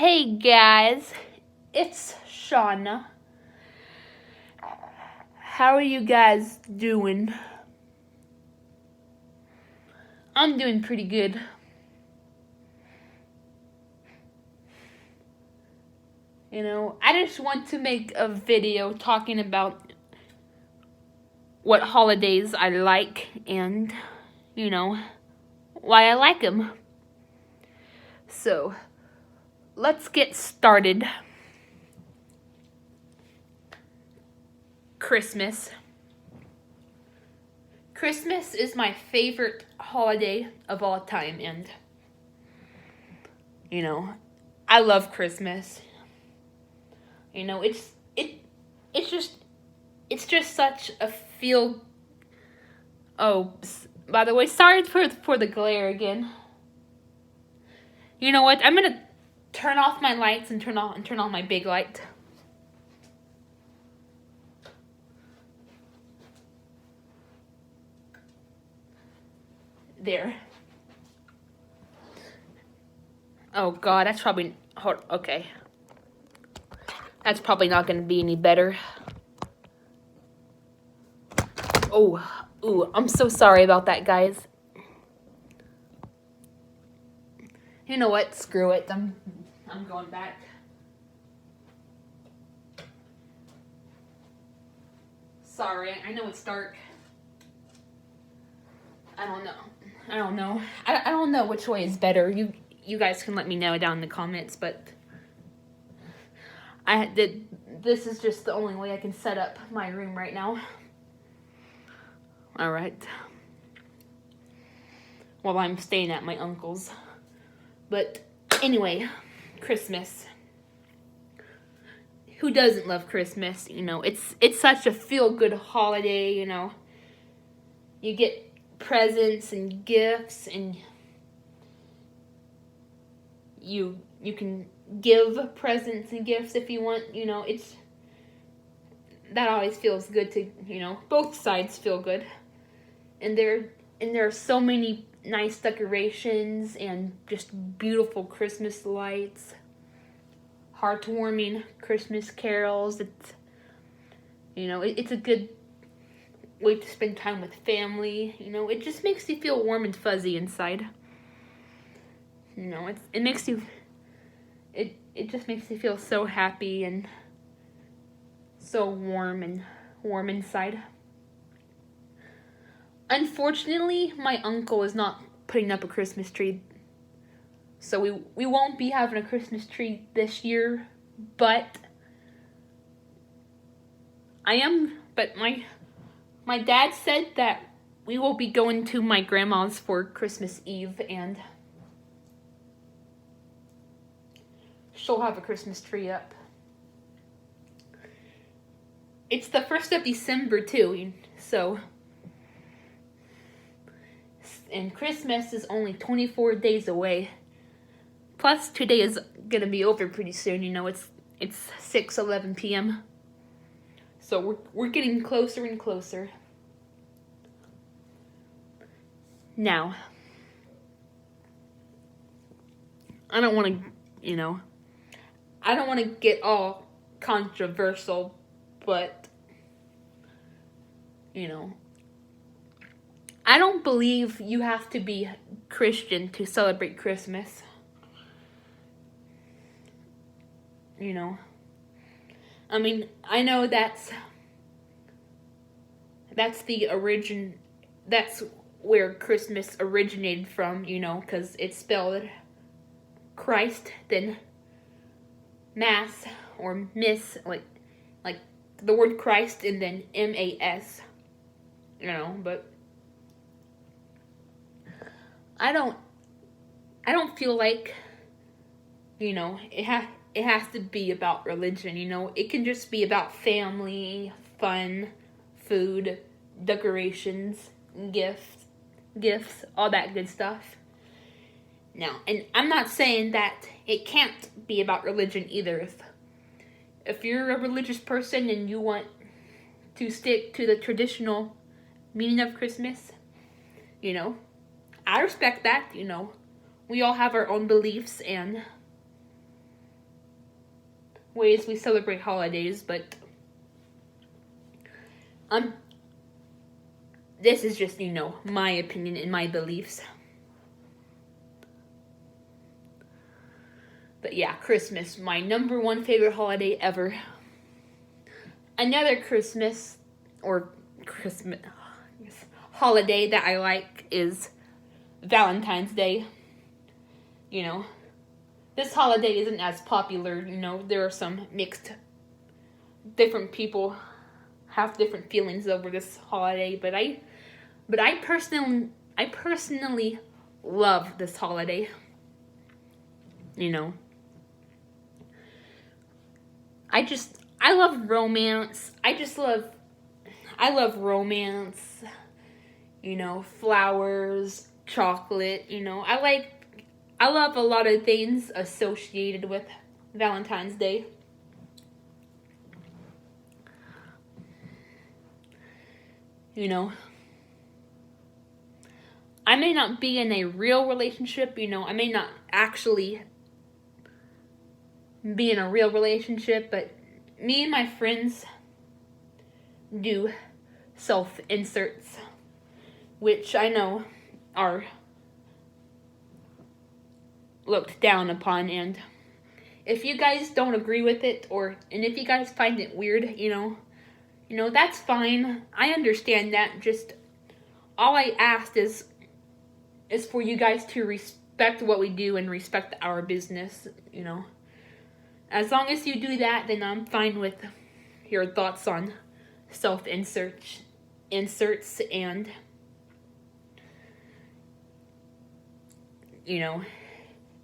Hey guys, it's Shauna. How are you guys doing? I'm doing pretty good. I just want to make a video talking about what holidays I like and, why I like them. So, let's get started. Christmas. Christmas is my favorite holiday of all time, and I love Christmas. It's just such a feel. Oh, by the way, sorry for the glare again. You know what? I'm gonna turn off my lights and turn on my big light. There. Oh God, that's probably okay. That's probably not gonna be any better. Ooh, I'm so sorry about that, guys. You know what? Screw it. I'm going back. Sorry, I know it's dark. I don't know. I don't know which way is better. You guys can let me know down in the comments, but this is just the only way I can set up my room right now. All right. While I'm staying at my uncle's. But anyway, Christmas. Who doesn't love Christmas? It's such a feel-good holiday, You get presents and gifts, and you can give presents and gifts if you want. That always feels good to, both sides feel good. And there are so many nice decorations and just beautiful Christmas lights, heartwarming Christmas carols. It's a good way to spend time with family. It just makes you feel warm and fuzzy inside. It makes you, it just makes you feel so happy and so warm inside. Unfortunately, my uncle is not putting up a Christmas tree, so we won't be having a Christmas tree this year, but my dad said that we will be going to my grandma's for Christmas Eve, and she'll have a Christmas tree up. It's the 1st of December too, so... And Christmas is only 24 days away. Plus, today is gonna be over pretty soon. It's 6:11 p.m. So we're getting closer and closer. Now, I don't want to get all controversial, but I don't believe you have to be Christian to celebrate Christmas. I know that's where Christmas originated from, because it's spelled Christ, then Mass, or Miss, like the word Christ, and then M-A-S, but I don't feel like, it has to be about religion, It can just be about family, fun, food, decorations, gifts, all that good stuff. Now, and I'm not saying that it can't be about religion either. If you're a religious person and you want to stick to the traditional meaning of Christmas, I respect that, We all have our own beliefs, and ways we celebrate holidays, but this is just, my opinion and my beliefs. But yeah, Christmas, my number one favorite holiday ever. Another Christmas holiday that I like is Valentine's Day. This holiday isn't as popular, there are some different people have different feelings over this holiday, but I personally love this holiday. I love romance. I love romance, flowers, chocolate, I love a lot of things associated with Valentine's Day. I may not be in a real relationship, I may not actually be in a real relationship, but me and my friends do self-inserts, which I know are looked down upon, and if you guys don't agree with it, and if you guys find it weird, that's fine. I understand that. Just all I asked is for you guys to respect what we do and respect our business, As long as you do that, then I'm fine with your thoughts on inserts and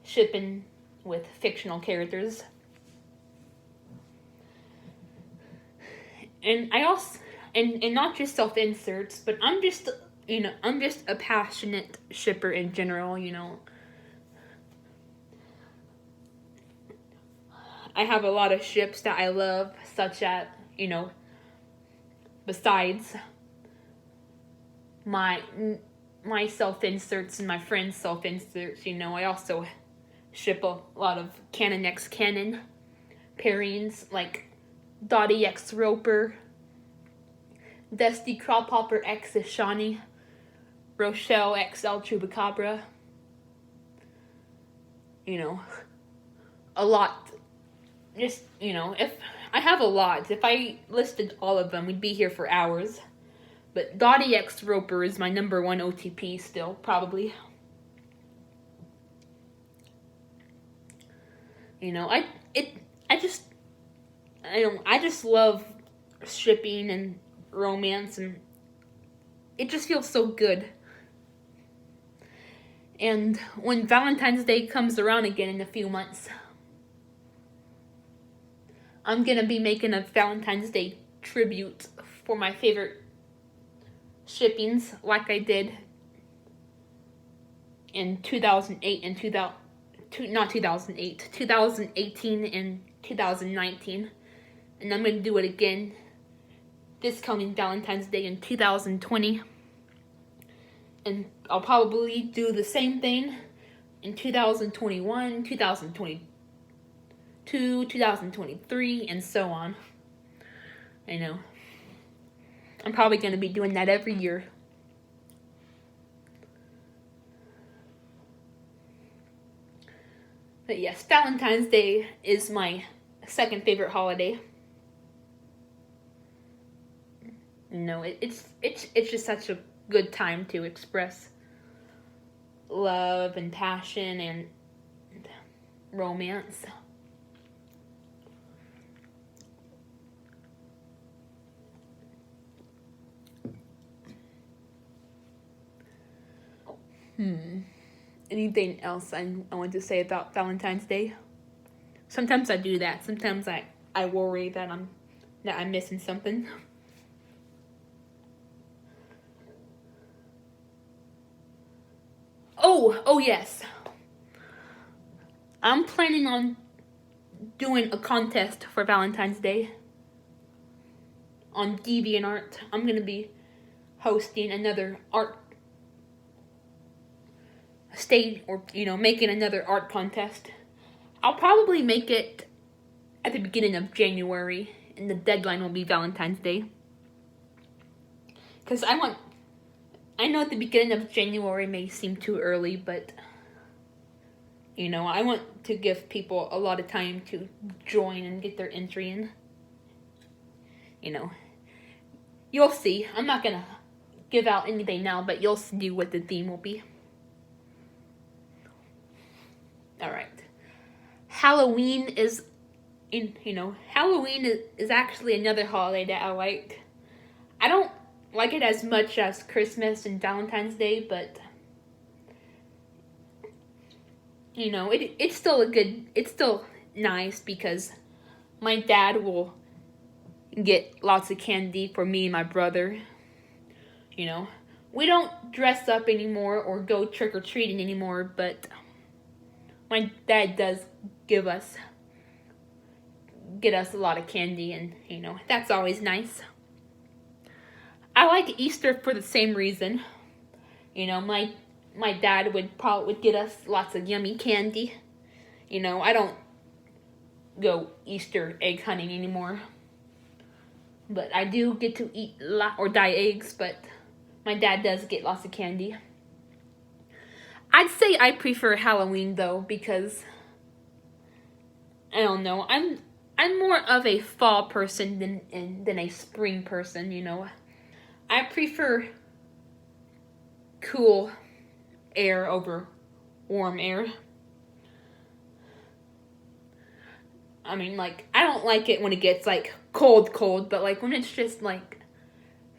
shipping with fictional characters. And I also and not just self-inserts, but I'm just a passionate shipper in general, I have a lot of ships that I love, such as, besides my self-inserts and my friends' self-inserts, I also ship a lot of Canon X Canon pairings, like Dottie X Roper, Dusty Crawlpopper X Ishani, Rochelle X El Chupacabra, a lot. Just, if I have a lot, if I listed all of them, we'd be here for hours. But Dottie X Roper is my number one OTP still, probably. I just love shipping and romance, and it just feels so good. And when Valentine's Day comes around again in a few months, I'm gonna be making a Valentine's Day tribute for my favorite shippings, like I did in 2008 and 2018 and 2019, and I'm gonna do it again this coming Valentine's Day in 2020, and I'll probably do the same thing in 2021, 2022, 2023, and so on. I'm probably going to be doing that every year. But yes, Valentine's Day is my second favorite holiday. It's just such a good time to express love and passion and romance. Anything else I want to say about Valentine's Day? Sometimes I do that. Sometimes I worry that I'm missing something. Oh yes. I'm planning on doing a contest for Valentine's Day on DeviantArt. I'm going to be hosting another art stage, or making another art contest. I'll probably make it at the beginning of January, and the deadline will be Valentine's Day. Because I know at the beginning of January may seem too early, but I want to give people a lot of time to join and get their entry in. You'll see. I'm not gonna give out anything now, but you'll see what the theme will be. Alright. Halloween is actually another holiday that I like. I don't like it as much as Christmas and Valentine's Day, but it's still nice because my dad will get lots of candy for me and my brother. We don't dress up anymore or go trick-or-treating anymore, but my dad does get us a lot of candy, and that's always nice. I like Easter for the same reason. My dad would get us lots of yummy candy. I don't go Easter egg hunting anymore, but I do get to eat or dye eggs. But my dad does get lots of candy. I'd say I prefer Halloween though, because I don't know. I'm more of a fall person than a spring person. I prefer cool air over warm air. I mean, I don't like it when it gets cold, but when it's just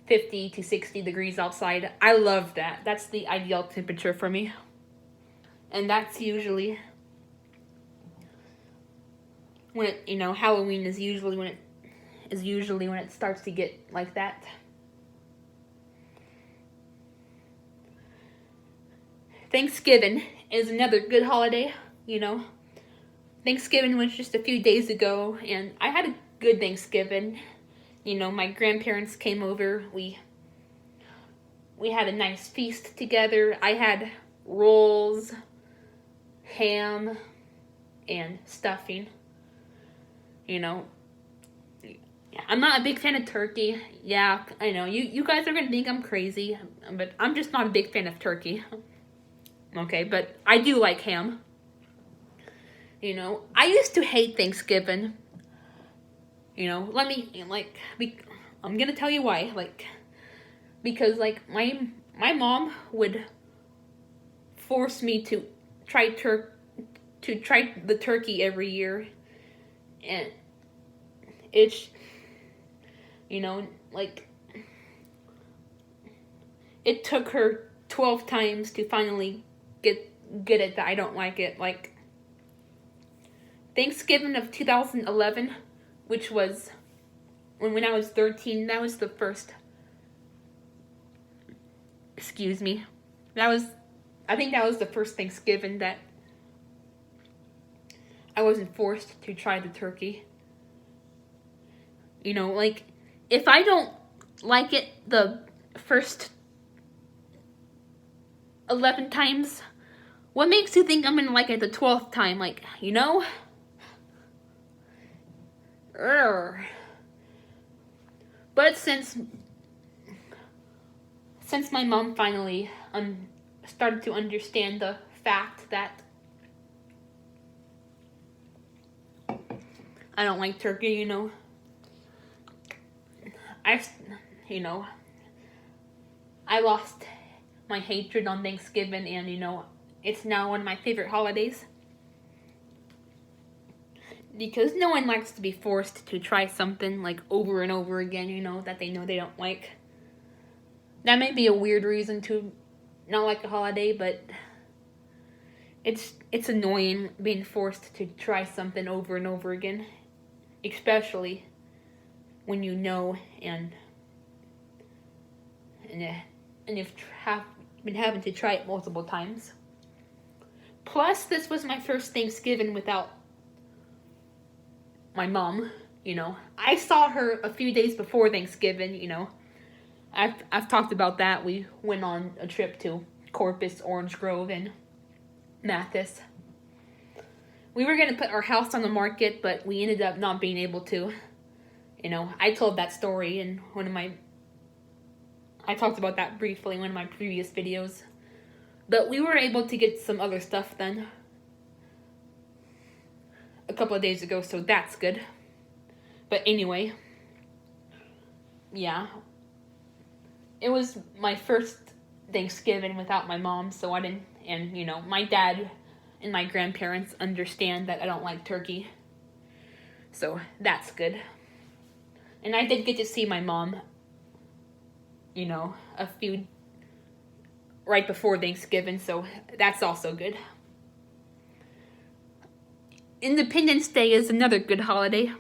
50 to 60 degrees outside, I love that. That's the ideal temperature for me. And that's usually when Halloween is usually when it starts to get like that. Thanksgiving is another good holiday. Thanksgiving was just a few days ago, and I had a good Thanksgiving. My grandparents came over. We had a nice feast together. I had rolls, ham, and stuffing. I'm not a big fan of turkey. Yeah, I know. You guys are going to think I'm crazy, but I'm just not a big fan of turkey. Okay, but I do like ham. I used to hate Thanksgiving. I'm gonna tell you why. Because my mom would force me to try the turkey every year, and it's it took her 12 times to finally get it that I don't like it. Thanksgiving of 2011, which was when I was 13, that was the first. Excuse me. I think that was the first Thanksgiving that I wasn't forced to try the turkey. If I don't like it the first 11 times, what makes you think I'm gonna like it the 12th time? But since my mom finally started to understand the fact that I don't like turkey, I lost my hatred on Thanksgiving, and it's now one of my favorite holidays. Because no one likes to be forced to try something over and over again, that they know they don't like. That may be a weird reason to not like a holiday, but it's annoying being forced to try something over and over again, especially when you know and you've been having to try it multiple times. Plus, this was my first Thanksgiving without my mom. I saw her a few days before Thanksgiving. I've talked about that. We went on a trip to Corpus, Orange Grove, and Mathis. we were going to put our house on the market, but we ended up not being able to. You know, I told that story in I talked about that briefly in one of my previous videos. But we were able to get some other stuff done a couple of days ago, so that's good. But anyway, yeah. It was my first Thanksgiving without my mom, so I didn't, and you know, my dad and my grandparents understand that I don't like turkey. So that's good. And I did get to see my mom, you know, right before Thanksgiving, so that's also good. Independence Day is another good holiday.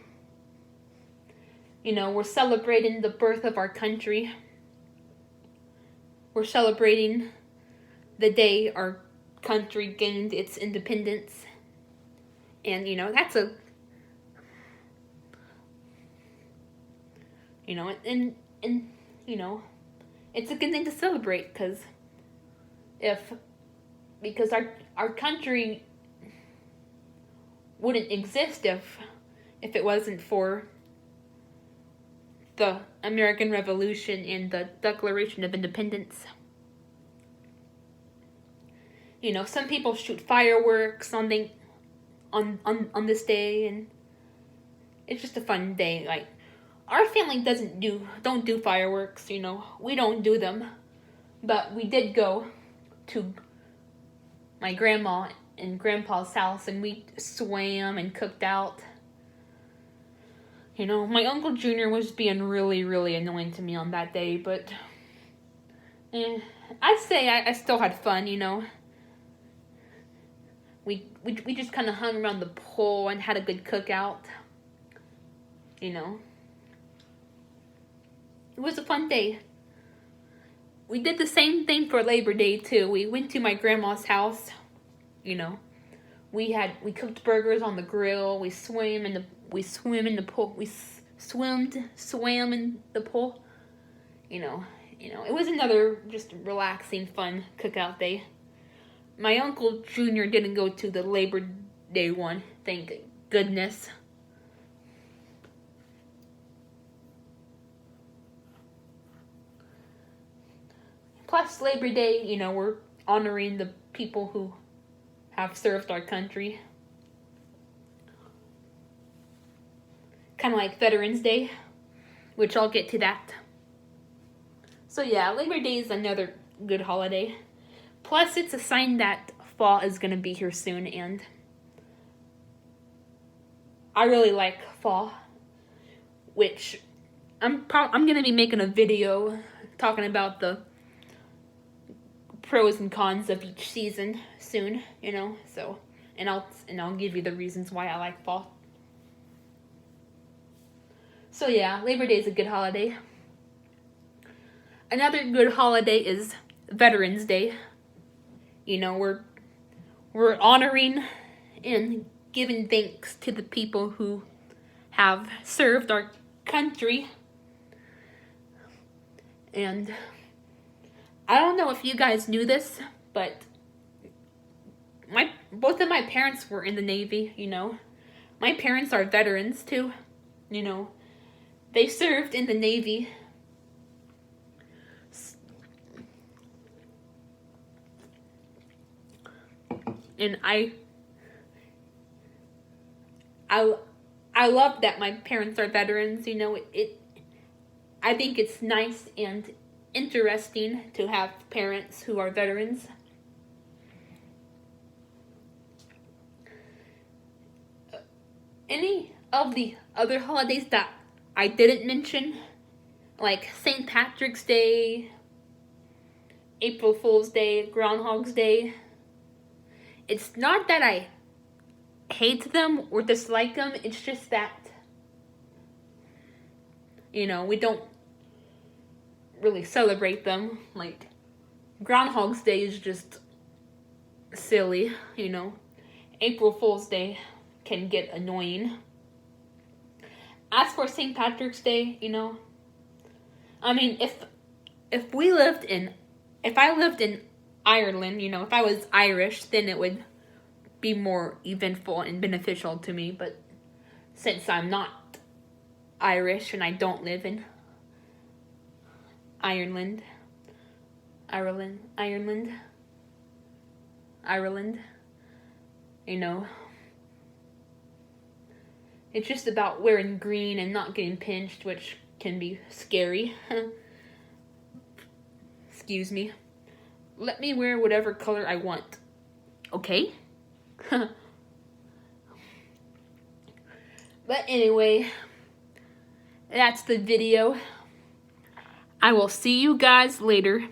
You know, we're celebrating the birth of our country. We're celebrating the day our country gained its independence. And, you know, that's a... You know, and you know, it's a good thing to celebrate, because our country wouldn't exist if it wasn't for the American Revolution and the Declaration of Independence. You know, some people shoot fireworks on this day, and it's just a fun day. Like, our family don't do fireworks, you know. We don't do them. But we did go to my grandma and grandpa's house, and we swam and cooked out. You know, my Uncle Junior was being really, really annoying to me on that day, but I'd say I still had fun, you know. We just kind of hung around the pool and had a good cookout, you know. It was a fun day. We did the same thing for Labor Day too. We went to my grandma's house, you know. We cooked burgers on the grill. We swam in the pool. Swam in the pool. You know, it was another just relaxing, fun cookout day. My Uncle Junior didn't go to the Labor Day one, thank goodness. Plus, Labor Day, you know, we're honoring the people who have served our country. Kind of like Veterans Day, which I'll get to that. So yeah, Labor Day is another good holiday. Plus, it's a sign that fall is going to be here soon, and I really like fall, which I'm going to be making a video talking about the pros and cons of each season soon, you know. So, and I'll give you the reasons why I like fall. So yeah, Labor Day is a good holiday. Another good holiday is Veterans Day. You know, we're honoring and giving thanks to the people who have served our country. And I don't know if you guys knew this, but both of my parents were in the Navy, you know. My parents are veterans too, you know. They served in the Navy. And I love that my parents are veterans, you know. I think it's nice and interesting to have parents who are veterans. Any of the other holidays that I didn't mention, like St. Patrick's Day, April Fool's Day, Groundhog's Day, it's not that I hate them or dislike them, it's just that, you know, we don't really celebrate them. Like, Groundhog's Day is just silly, you know. April Fool's Day can get annoying. As for St. Patrick's Day, you know, I mean, if I lived in Ireland, you know, if I was Irish, then it would be more eventful and beneficial to me, but since I'm not Irish and I don't live in Ireland, you know, it's just about wearing green and not getting pinched, which can be scary. Excuse me. Let me wear whatever color I want, okay? But anyway, that's the video. I will see you guys later.